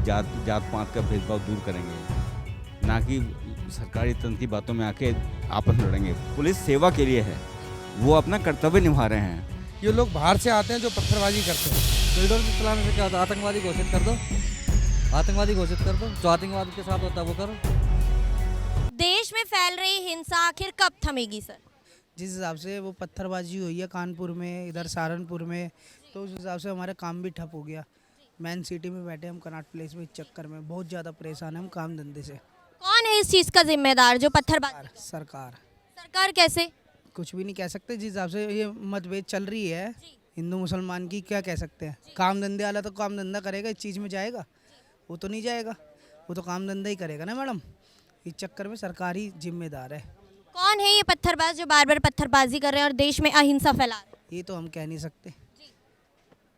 जात जात पात का भेदभाव दूर करेंगे, ना कि सरकारी तंत्र की बातों में आके आपस में लड़ेंगे। पुलिस सेवा के लिए है, वो अपना कर्तव्य निभा रहे हैं। ये लोग बाहर से आते हैं जो पत्थरबाजी करते हैं। बुलडोजर चलाने से क्या होता है? आतंकवादी घोषित कर दो, आतंकवादी घोषित कर दो, जो आतंकवाद के साथ होता है वो करो। देश में फैल रही हिंसा आखिर कब थमेगी सर? जिस हिसाब से वो पत्थरबाजी हुई है कानपुर में, इधर सहारनपुर में, तो उस हिसाब से हमारा काम भी ठप हो गया। मैन सिटी में बैठे हम कनॉट प्लेस में, इस चक्कर में बहुत ज़्यादा परेशान है हम काम धंधे से। कौन है इस चीज का जिम्मेदार जो पत्थरबाजी? सरकार सरकार कैसे? कुछ भी नहीं कह सकते। जिस हिसाब से ये मतभेद चल रही है हिंदू मुसलमान की, क्या कह सकते हैं। काम धंधे वाला तो काम धंधा करेगा, इस चीज़ में जाएगा? वो तो नहीं जाएगा, वो तो काम धंधा ही करेगा ना मैडम। इस चक्कर में सरकार ही जिम्मेदार है। कौन है ये पत्थरबाज जो बार बार पत्थरबाजी कर रहे हैं और देश में अहिंसा फैला रहे हैं? ये तो हम कह नहीं सकते।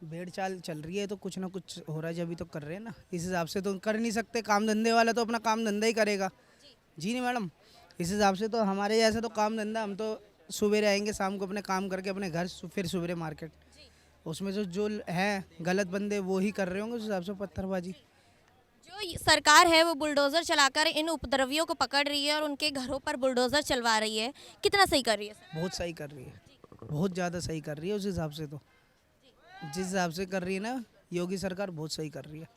भेड़ चाल चल रही है तो कुछ ना कुछ हो रहा है, जब भी तो कर रहे हैं ना। इस हिसाब से तो कर नहीं सकते। काम धंधे वाला तो अपना काम धंधा ही करेगा। जी नहीं मैडम, इस हिसाब से तो हमारे जैसे तो काम धंधा, हम तो सुबह आएंगे शाम को अपने काम करके अपने घर, फिर सुबह मार्केट। उसमें जो है गलत बंदे वो ही कर रहे होंगे उस हिसाब से पत्थरबाजी। जो सरकार है वो बुलडोजर चलाकर इन उपद्रवियों को पकड़ रही है और उनके घरों पर बुलडोजर चलवा रही है, कितना सही कर रही है सर? बहुत सही कर रही है, बहुत ज़्यादा सही कर रही है। उस हिसाब से तो जिस हिसाब से कर रही है ना योगी सरकार, बहुत सही कर रही है।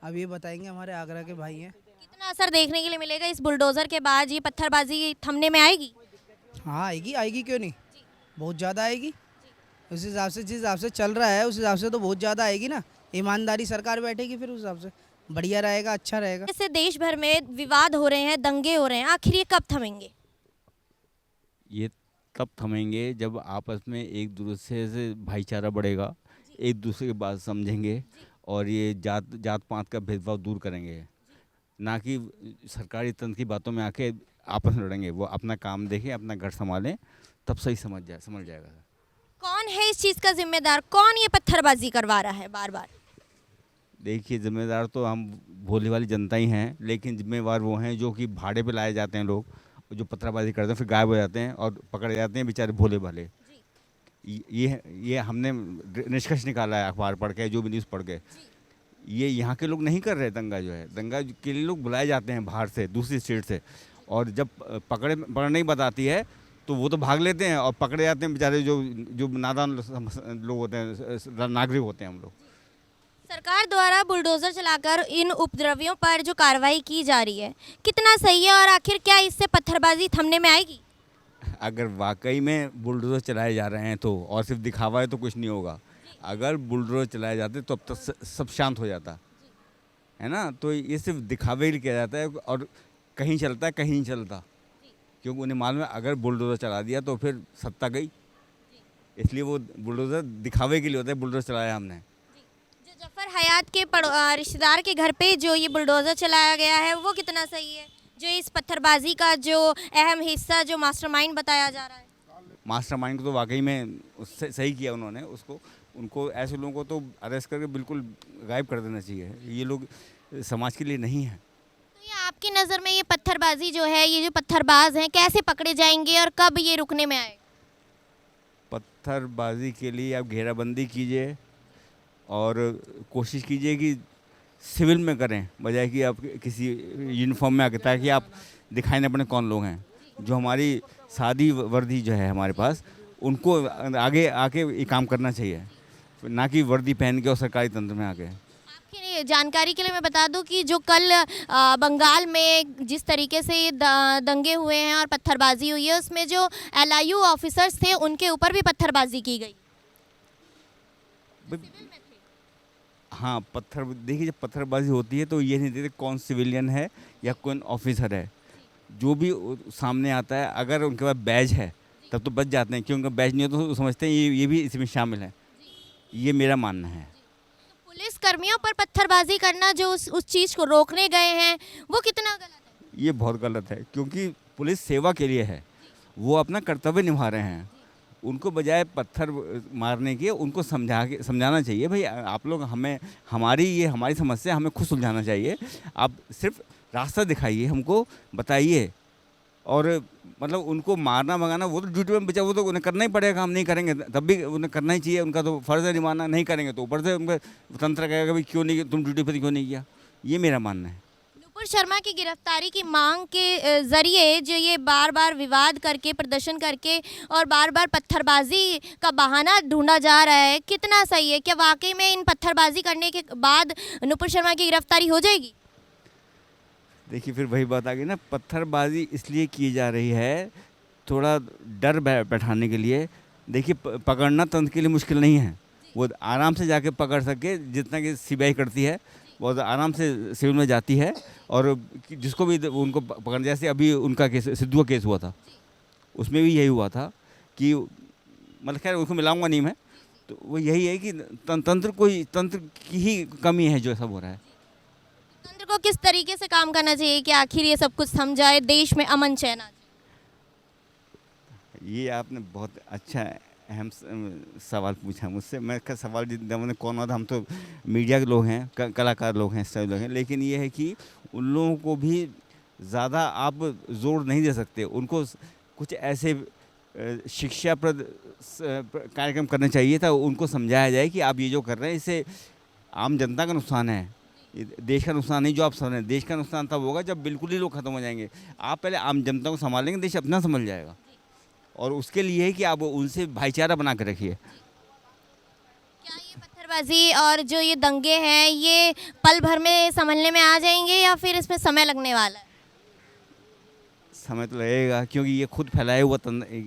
अब ये बताएंगे हमारे आगरा के भाई हैं। कितना असर देखने के लिए मिलेगा इस बुलडोजर के बाद? ये पत्थरबाजी थमने में आएगी? हाँ आएगी, आएगी क्यों नहीं, बहुत ज़्यादा आएगी। उस हिसाब से जिस हिसाब से चल रहा है उस हिसाब से तो बहुत ज़्यादा आएगी ना। ईमानदारी सरकार बैठेगी फिर उस हिसाब से बढ़िया रहेगा, अच्छा रहेगा। जैसे देश भर में विवाद हो रहे हैं, दंगे हो रहे हैं, आखिर ये कब थमेंगे? ये तब थमेंगे जब आपस में एक दूसरे से भाईचारा बढ़ेगा, एक दूसरे की बात समझेंगे और ये जात पात का भेदभाव दूर करेंगे, ना कि सरकारी तंत्र की बातों में आके आपस में लड़ेंगे। वो अपना काम देखें, अपना घर संभालें, तब सही समझ जाएगा। कौन है इस चीज का जिम्मेदार? कौन ये पत्थरबाजी करवा रहा है बार बार? देखिए, जिम्मेदार तो हम भोली वाली जनता ही हैं, लेकिन जिम्मेवार वो हैं जो कि भाड़े पे लाए जाते हैं लोग, जो पत्थरबाजी करते हैं फिर गायब हो जाते हैं और पकड़े जाते हैं बेचारे भोले भाले। ये हमने निष्कर्ष निकाला है अखबार पढ़ के, जो भी न्यूज़ पढ़ के। ये यहाँ के लोग नहीं कर रहे। दंगा के लिए लोग बुलाए जाते हैं बाहर से, दूसरी स्टेट से, और जब पकड़ने की बात आती है तो वो तो भाग लेते हैं और पकड़े जाते हैं बेचारे जो नादान लोग होते हैं, नागरिक होते हैं हम लोग। सरकार द्वारा बुलडोजर चलाकर इन उपद्रवियों पर जो कार्रवाई की जा रही है, कितना सही है और आखिर क्या इससे पत्थरबाजी थमने में आएगी? अगर वाकई में बुलडोजर चलाए जा रहे हैं तो, और सिर्फ दिखावा है तो कुछ नहीं होगा। अगर बुलडोजर चलाए जाते तो अब तक सब शांत हो जाता है ना। तो ये सिर्फ दिखावे के लिए किया जाता है और कहीं चलता है कहीं नहीं चलता, क्योंकि उन्हें मालूम है अगर बुलडोजर चला दिया तो फिर सत्ता गई। इसलिए वो बुलडोजर दिखावे के लिए होता है। बुलडोजर चलाया हमने। जो जफर हयात के रिश्तेदार के घर पे जो ये बुलडोजर चलाया गया है वो कितना सही है? जो इस पत्थरबाजी का जो अहम हिस्सा, जो मास्टरमाइंड बताया जा रहा है। मास्टरमाइंड को तो वाकई में उससे सही किया उन्होंने। उनको ऐसे लोगों को तो अरेस्ट करके बिल्कुल गायब कर देना चाहिए। ये लोग समाज के लिए नहीं है। तो ये आपकी नज़र में ये पत्थरबाजी जो है, ये जो पत्थरबाज हैं, कैसे पकड़े जाएंगे और कब ये रुकने में आएगा? पत्थरबाजी के लिए आप घेराबंदी कीजिए और कोशिश कीजिए कि सिविल में करें, बजाय कि आप किसी यूनिफॉर्म में आके, ताकि आप दिखाई न पड़े कौन लोग हैं। जो हमारी सादी वर्दी जो है हमारे पास, उनको आगे आके ये काम करना चाहिए, ना कि वर्दी पहन के और सरकारी तंत्र में आके। आपकी जानकारी के लिए मैं बता दूं कि जो कल बंगाल में जिस तरीके से ये दंगे हुए हैं और पत्थरबाजी हुई है, उसमें जो LIU ऑफिसर्स थे उनके ऊपर भी पत्थरबाजी की गई। हाँ, देखिए, जब पत्थरबाजी होती है तो ये नहीं देखते कौन सिविलियन है या कौन ऑफिसर है। जो भी सामने आता है, अगर उनके पास बैज है तब तो बच जाते हैं, क्योंकि उनका बैज नहीं हो तो समझते हैं ये भी इसमें शामिल है। ये मेरा मानना है। तो पुलिस कर्मियों पर पत्थरबाजी करना, जो उस चीज़ को रोकने गए हैं, वो कितना गलत है? ये बहुत गलत है, क्योंकि पुलिस सेवा के लिए है, वो अपना कर्तव्य निभा रहे हैं। उनको बजाय पत्थर मारने के उनको समझाना चाहिए, भाई आप लोग हमारी समस्या हमें खुद सुलझाना चाहिए। आप सिर्फ रास्ता दिखाइए, हमको बताइए। और मतलब उनको मारना भगाना वो तो ड्यूटी में बचा, वो तो उन्हें करना ही पड़ेगा। हम नहीं करेंगे तब भी उन्हें करना ही चाहिए, उनका तो फ़र्ज़ है निभाना। नहीं करेंगे तो ऊपर से उनका तंत्र कहेगा भाई क्यों नहीं, तुम ड्यूटी पर क्यों नहीं किया। ये मेरा मानना है। नुपुर शर्मा की गिरफ्तारी की मांग के जरिए जो ये बार बार विवाद करके प्रदर्शन करके और बार बार पत्थरबाजी का बहाना ढूंढा जा रहा है, कितना सही है? क्या वाकई में इन पत्थरबाजी करने के बाद नुपुर शर्मा की गिरफ्तारी हो जाएगी? देखिए फिर वही बात आ गई ना, पत्थरबाजी इसलिए की जा रही है थोड़ा डर बैठाने के लिए। देखिए पकड़ना तंत्र के लिए मुश्किल नहीं है, वो आराम से जाके पकड़ सके, जितना कि सीबीआई करती है बहुत आराम से सिविल में जाती है। और जिसको भी उनको पकड़, जैसे अभी उनका केस, सिद्धू का केस हुआ था, उसमें भी यही हुआ था कि मतलब खैर उसको मिलाऊंगा नहीं मैं, तो वो यही है कि तंत्र की ही कमी है जो सब हो रहा है। तंत्र को किस तरीके से काम करना चाहिए कि आखिर ये सब कुछ समझाए, देश में अमन चैन आ जाए? ये आपने बहुत अच्छा अहम सवाल पूछा मुझसे। मैं का सवाल मैंने कौन था, हम तो मीडिया के लोग हैं, कलाकार लोग हैं, इस तरह लोग हैं, लेकिन ये है कि उन लोगों को भी ज़्यादा आप जोर नहीं दे सकते। उनको कुछ ऐसे शिक्षाप्रद कार्यक्रम करने चाहिए था, उनको समझाया जाए कि आप ये जो कर रहे हैं इससे आम जनता का नुकसान है, देश का नुकसान नहीं। जो आप समझ रहे हैं देश का नुकसान तब होगा जब बिल्कुल ही लोग ख़त्म हो जाएंगे। आप पहले आम जनता को संभालेंगे, देश अपना संभल जाएगा। और उसके लिए है कि आप उनसे भाईचारा बना के रखिए। क्या ये पत्थरबाजी और जो ये दंगे हैं ये पल भर में संभलने में आ जाएंगे या फिर इसमें समय लगने वाला है? समय तो लगेगा, क्योंकि ये खुद फैलाया हुआ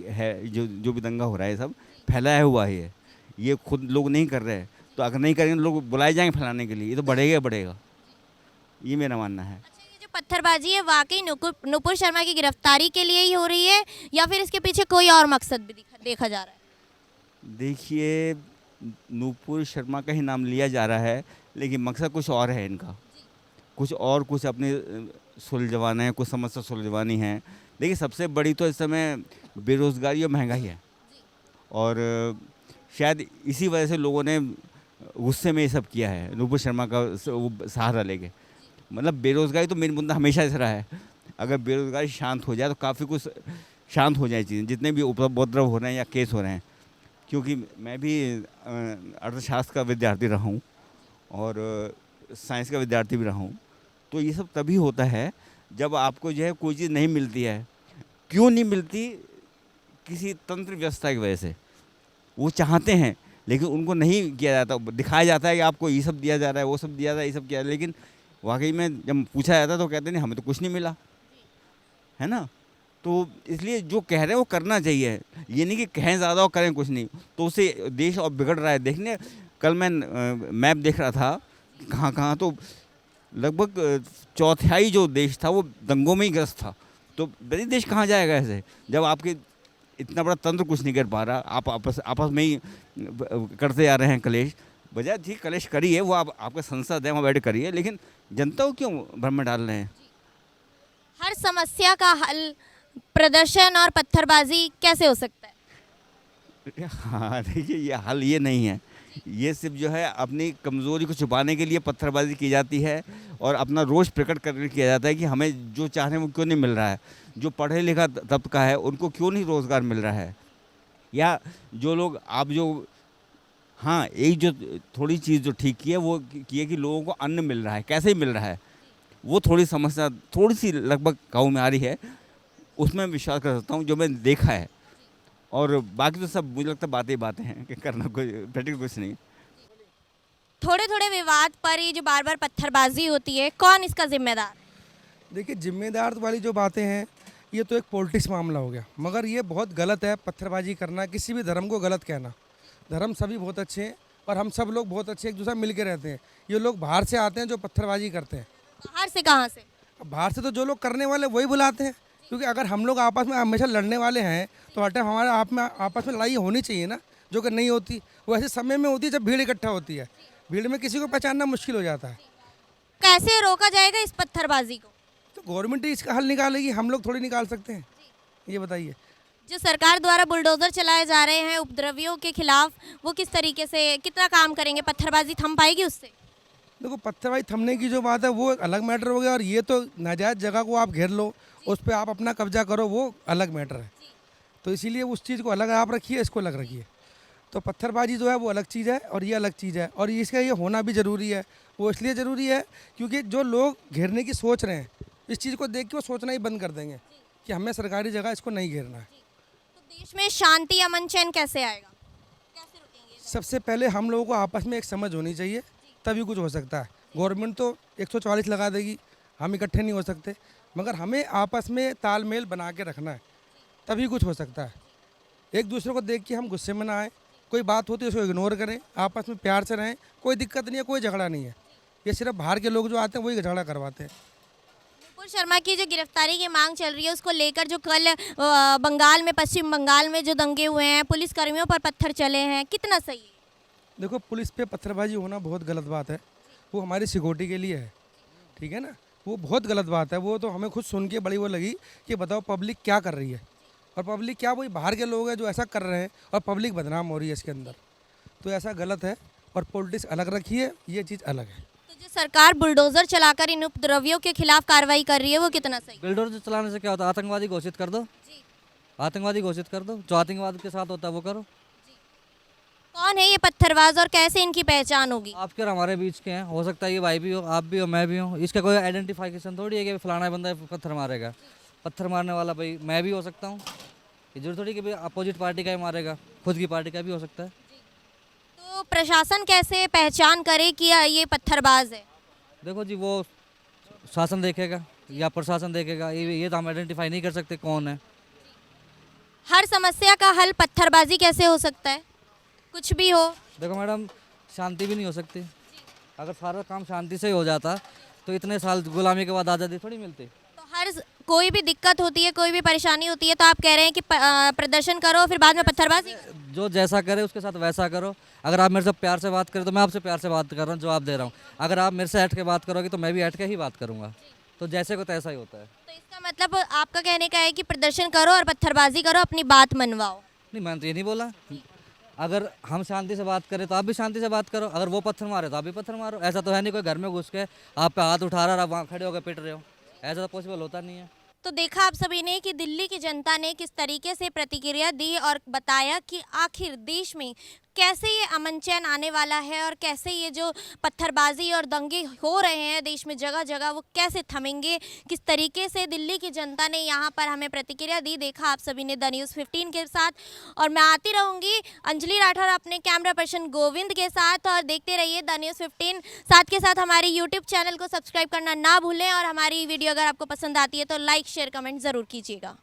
है। जो भी दंगा हो रहा है सब फैलाया हुआ है, ये खुद लोग नहीं कर रहे हैं। तो अगर नहीं करेंगे लोग बुलाए जाएंगे फैलाने के लिए, ये तो बढ़ेगा। ये मेरा मानना है। पत्थरबाजी है वाकई नुपुर शर्मा की गिरफ्तारी के लिए ही हो रही है या फिर इसके पीछे कोई और मकसद भी देखा जा रहा है? देखिए नुपुर शर्मा का ही नाम लिया जा रहा है, लेकिन मकसद कुछ और है इनका, कुछ अपने सुलझवाना है, कुछ समस्या सुलझवानी है। देखिए सबसे बड़ी तो इस समय बेरोज़गारी और महंगाई है, और शायद इसी वजह से लोगों ने गुस्से में ये सब किया है, नुपुर शर्मा का सहारा लेके। मतलब बेरोज़गारी तो मेन मुद्दा हमेशा से रहा है। अगर बेरोज़गारी शांत हो जाए तो काफ़ी कुछ शांत हो जाए चीज़ें, जितने भी उपद्रव हो रहे हैं या केस हो रहे हैं। क्योंकि मैं भी अर्थशास्त्र का विद्यार्थी रहा हूँ और साइंस का विद्यार्थी भी रहा हूँ। तो ये सब तभी होता है जब आपको जो है कोई चीज़ नहीं मिलती है। क्यों नहीं मिलती? किसी तंत्र व्यवस्था की वजह से। वो चाहते हैं लेकिन उनको नहीं किया जाता, दिखाया जाता है कि आपको ये सब दिया जा रहा है, वो सब दिया जा रहा है, ये सब किया, लेकिन वाकई में जब पूछा जाता है तो कहते नहीं हमें तो कुछ नहीं मिला, है ना। तो इसलिए जो कह रहे हैं वो करना चाहिए, ये नहीं कि कहें ज़्यादा और करें कुछ नहीं, तो उससे देश और बिगड़ रहा है। देखने कल मैं मैप देख रहा था कहाँ तो लगभग चौथाई जो देश था वो दंगों में ही ग्रस्त था। तो बड़ी देश कहाँ जाएगा ऐसे, जब आपके इतना बड़ा तंत्र कुछ नहीं कर पा रहा, आप आपस में ही करते आ रहे हैं कलेश। बजाय ठीक कलेश करिए, वो आपका संसद है, वहाँ बैठ करिए, लेकिन जनता को क्यों भ्रम में डाल रहे हैं? हर समस्या का हल प्रदर्शन और पत्थरबाजी कैसे हो सकता है? हाँ देखिए, ये हल ये नहीं है। ये सिर्फ जो है अपनी कमज़ोरी को छुपाने के लिए पत्थरबाजी की जाती है और अपना रोष प्रकट करके किया जाता है कि हमें जो चाह रहे हैं वो क्यों नहीं मिल रहा है। जो पढ़े लिखा तबका है उनको क्यों नहीं रोज़गार मिल रहा है, या जो लोग आप जो हाँ एक जो थोड़ी चीज़ जो ठीक की है वो की है कि लोगों को अन्न मिल रहा है, कैसे मिल रहा है, वो थोड़ी समस्या थोड़ी सी लगभग काबू में आ रही है। उसमें विश्वास कर सकता हूँ जो मैंने देखा है, और बाकी तो सब मुझे लगता है बातें हैं कि करना कोई प्रैक्टिकल कुछ नहीं। थोड़े विवाद पर ये जो बार बार पत्थरबाजी होती है, कौन इसका जिम्मेदार है? देखिए जिम्मेदार वाली जो बातें हैं ये तो एक पॉलिटिक्स मामला हो गया, मगर ये बहुत गलत है पत्थरबाजी करना, किसी भी धर्म को गलत कहना। धर्म सभी बहुत अच्छे हैं और हम सब लोग बहुत अच्छे एक दूसरे मिल के रहते हैं। ये लोग बाहर से आते हैं जो पत्थरबाजी करते हैं। बाहर से कहाँ से? अब बाहर से तो जो लोग करने वाले वही बुलाते हैं, क्योंकि अगर हम लोग आपस में हमेशा लड़ने वाले हैं तो हटे हमारे आपस में लड़ाई होनी चाहिए ना, जो कि नहीं होती। वो ऐसे समय में होती है जब भीड़ इकट्ठा होती है, भीड़ में किसी को पहचानना मुश्किल हो जाता है। कैसे रोका जाएगा इस पत्थरबाजी को? तो गवर्नमेंट ही इसका हल निकालेगी, हम लोग थोड़ी निकाल सकते हैं, ये बताइए। जो सरकार द्वारा बुलडोजर चलाए जा रहे हैं उपद्रवियों के खिलाफ, वो किस तरीके से कितना काम करेंगे? पत्थरबाजी थम पाएगी उससे? देखो पत्थरबाजी थमने की जो बात है वो एक अलग मैटर हो गया, और ये तो नाजायज़ जगह को आप घेर लो, उस पर आप अपना कब्जा करो, वो अलग मैटर है। तो इसीलिए उस चीज़ को अलग आप रखिए, इसको अलग रखिए। तो पत्थरबाजी जो है वो अलग चीज़ है और ये अलग चीज़ है, और इसका ये होना भी ज़रूरी है। वो इसलिए ज़रूरी है क्योंकि जो लोग घेरने की सोच रहे हैं इस चीज़ को देख के वो सोचना ही बंद कर देंगे कि हमें सरकारी जगह इसको नहीं घेरना है। तो देश में शांति अमन चैन कैसे आएगा, कैसे रुकेंगे? सबसे पहले हम लोगों को आपस में एक समझ होनी चाहिए, तभी कुछ हो सकता है। गवर्नमेंट तो 144 लगा देगी, हम इकट्ठे नहीं हो सकते, मगर हमें आपस में तालमेल बना के रखना है, तभी कुछ हो सकता है। एक दूसरे को देख के हम गुस्से में ना आए, कोई बात होती है उसको इग्नोर करें, आपस में प्यार से रहें, कोई दिक्कत नहीं है, कोई झगड़ा नहीं है। ये सिर्फ बाहर के लोग जो आते हैं वही झगड़ा करवाते हैं। नुपुर शर्मा की जो गिरफ्तारी की मांग चल रही है उसको लेकर जो कल बंगाल में, पश्चिम बंगाल में जो दंगे हुए हैं, पुलिस कर्मियों पर पत्थर चले हैं, कितना सही है? देखो, पुलिस पे पत्थरबाजी होना बहुत गलत बात है, वो हमारी सिक्योरिटी के लिए है, ठीक है ना, वो बहुत गलत बात है। वो तो हमें खुद सुन के बड़ी वो लगी कि बताओ पब्लिक क्या कर रही है, और पब्लिक क्या, वही बाहर के लोग हैं जो ऐसा कर रहे हैं और पब्लिक बदनाम हो रही है इसके अंदर, तो ऐसा गलत है। और पॉलिटिक्स अलग रखी है, ये चीज़ अलग है। तो जो सरकार बुलडोजर चलाकर इन उपद्रवियों के खिलाफ कार्रवाई कर रही है वो कितना सही? बिल्डर चलाने से क्या होता है, आतंकवादी घोषित कर दो, आतंकवादी घोषित कर दो, जो आतंकवाद के साथ होता है वो करो। कौन है ये पत्थरबाज और कैसे इनकी पहचान होगी? आपके और हमारे बीच के हैं, हो सकता है ये भाई भी हो, आप भी हो, मैं भी हूँ, इसका कोई आइडेंटिफिकेशन थोड़ी है कि फलाना बंदा पत्थर मारेगा। पत्थर मारने वाला भाई मैं भी हो सकता हूँ, ये जरूर थोड़ी कि भाई अपोजिट पार्टी का ही मारेगा, खुद की पार्टी का भी हो सकता है। तो प्रशासन कैसे पहचान करे कि ये पत्थरबाज है? देखो जी, वो शासन देखेगा या प्रशासन देखेगा, ये तो हम आइडेंटिफाई नहीं कर सकते कौन है। हर समस्या का हल पत्थरबाजी कैसे हो सकता है? कुछ भी हो। देखो मैडम, शांति भी नहीं हो सकती। अगर सारा काम शांति से ही हो जाता तो इतने साल गुलामी के बाद आज़ादी थोड़ी मिलती। तो कोई भी दिक्कत होती है, कोई भी परेशानी होती है तो आप कह रहे हैं कि प्रदर्शन करो फिर बाद में पत्थरबाजी? जो जैसा करे उसके साथ वैसा करो। अगर आप मेरे से प्यार से बात करें तो मैं आपसे प्यार से बात कर रहा हूँ, जवाब दे रहा हूँ। अगर आप मेरे से हट के बात करोगे तो मैं भी हट के ही बात करूँगा, तो जैसे को तैसा ही होता है। तो इसका मतलब आपका कहने का है कि प्रदर्शन करो और पत्थरबाजी करो, अपनी बात मनवाओ। नहीं, मैंने तो ये नहीं बोला। अगर हम शांति से बात करें तो आप भी शांति से बात करो, अगर वो पत्थर मारे तो आप भी पत्थर मारो। ऐसा तो है नहीं कोई घर में घुस के आप पे हाथ उठा रहा और आप वहाँ खड़े होकर पिट रहे हो, ऐसा तो पॉसिबल होता नहीं है। तो देखा आप सभी ने कि दिल्ली की जनता ने किस तरीके से प्रतिक्रिया दी और बताया कि आखिर देश में कैसे ये अमन चैन आने वाला है और कैसे ये जो पत्थरबाजी और दंगे हो रहे हैं देश में जगह जगह वो कैसे थमेंगे। किस तरीके से दिल्ली की जनता ने यहाँ पर हमें प्रतिक्रिया दी, देखा आप सभी ने द न्यूज़ 15 के साथ। और मैं आती रहूँगी अंजलि राठौर अपने कैमरा पर्सन गोविंद के साथ, और देखते रहिए द न्यूज़ 15। साथ के साथ हमारी यूट्यूब चैनल को सब्सक्राइब करना ना भूलें, और हमारी वीडियो अगर आपको पसंद आती है तो लाइक शेयर कमेंट ज़रूर कीजिएगा।